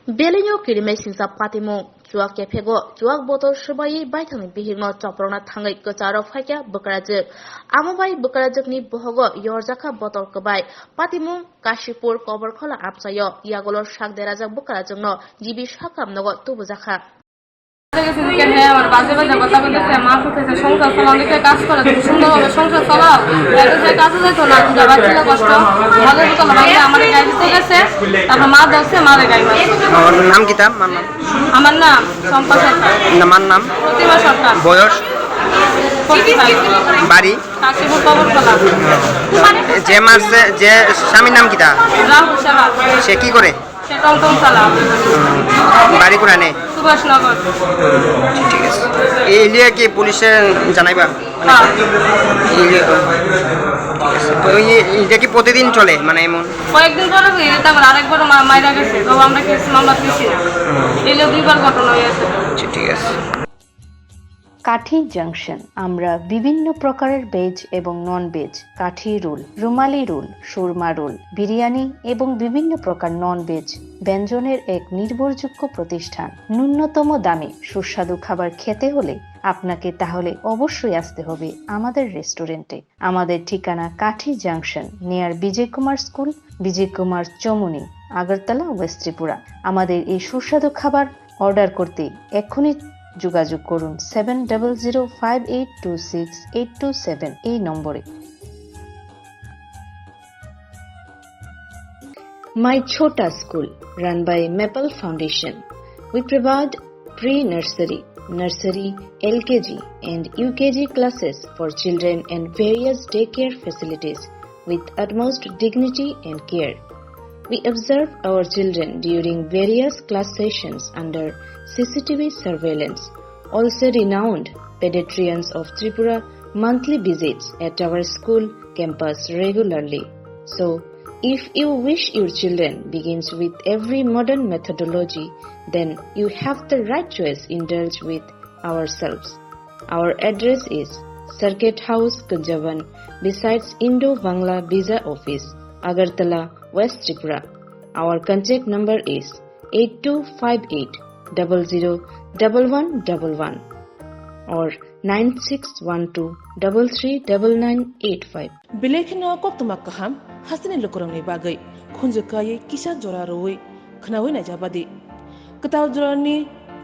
Belinyo kirimai singsa patimu Chuwak kefego Chuwak botol Swbaiwi baithangni Bihikno chaprona thangai kacharo phaikya Bwkrajwk amobai Bwkrajwkni bohogo yorjaka botol kbai patimu Kashipur koborkhola apsayo yagolor sakderajak Bwkrajwkno jibi sakamnogo tubujaka আমার বাজে বাজে কথা বলতেছে মা কোথায় সংসার চালানোকে কাজ করে তুমি সুন্দরভাবে সংসার চালাও এটা কাজে যেত না বাচ্চাদের কষ্ট ভালো তো ভাই আমার গাড়ি দিতে গেছে তারপর মা যাচ্ছে মারে গাড়ি আমার নাম কি তার আমার নাম সম্পা সরকার আমার নাম প্রতিমা সরকার বয়স বাড়ি কাশীপুর কবরতলা যে মারছে যে স্বামীর নাম কি তা রাহুল সাহা সে কি করে সে টমটম চালাও বাড়ি কোথায় সুভাষনগর ঠিক আছে এই লিয়ে কি পুলিশে জানাইবা এটা কি প্রতিদিন চলে মানে এমন কয়েকদিন পরে তারপর আরেকবার মাইরা গেছে তো আমরা কিছু মামলা দিচ্ছি না এলে দুইবার ঘটনা হয়েছে ঠিক আছে কাঠি জাংশন আমরা বিভিন্ন প্রকারের ভেজ এবং নন ভেজ কাঠি রোল রুমালি রোল সুরমা রোল বিরিয়ানি এবং বিভিন্ন প্রকার নন ভেজ ব্যঞ্জনের এক নির্ভরযোগ্য প্রতিষ্ঠান ন্যূনতম দামে সুস্বাদু খাবার খেতে হলে আপনাকে তাহলে অবশ্যই আসতে হবে আমাদের রেস্টুরেন্টে আমাদের ঠিকানা কাঠি জাংশন নিয়ার বিজয় কুমার স্কুল বিজয় কুমার চমুনি আগরতলা ওয়েস্ট ত্রিপুরা আমাদের এই সুস্বাদু খাবার অর্ডার করতে এক্ষুনি যোগাযোগ করুন 7005826827 এই নম্বরে My Chota School run by Maple Foundation. We provide pre-nursery, nursery, LKG and UKG classes for children and various daycare facilities with utmost dignity and care. We observe our children during various class sessions under CCTV surveillance. Also renowned pediatricians of Tripura monthly visits at our school campus regularly. So, if you wish your children begins with every modern methodology, then you have the right choice indulge with ourselves. Our address is Circuit House, Kunjavan, besides Indo-Bangla Visa Office, Agartala, West Tripura. Our contact number is 8258001111 or 9612339985. Bwkrajwkno koktumak kaham hasini lokorongni bagai khunjukai kisa jora roi khnawi na jabadi kataw jorani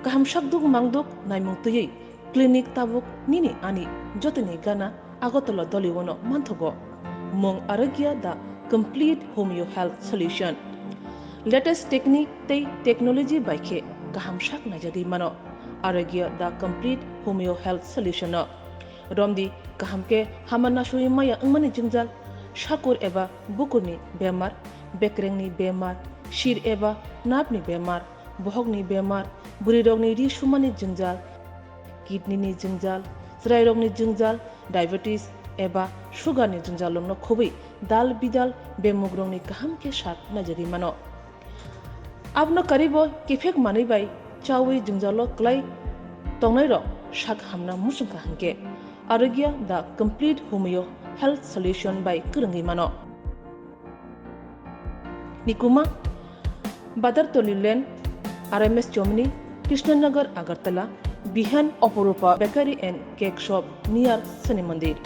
kaham shakduk mangduk naimungtui clinic tabuk nini ani jotini gana agotolo doliwono manthogo mong arogya da complete homeo health solution latest technique tei technology baikhe kaham shak na jadi mano arogya da complete homeo health solution romdi kahamke hamana shui maya angmani jingjal shakur eba bukurni bemar bekrengni bemar shir eba napni bemar bohogni bemar burirogni ri shumani jingjal kidney ni jingjal srairogni jingjal diabetes eba sugar ni jingjal no khobi dal bidal bemugrongni kahamke shak najari mano abno karibo kifek mani bai chawi jingjalo klai tongnai ro shak hamna musungka hangke arogya the complete homeo health solution by kurungi mano nikuma badar tolilen RMS Chomni Krishnanagar Agartala Bihan Opurupa Bakery and Cake Shop near Sani Mandir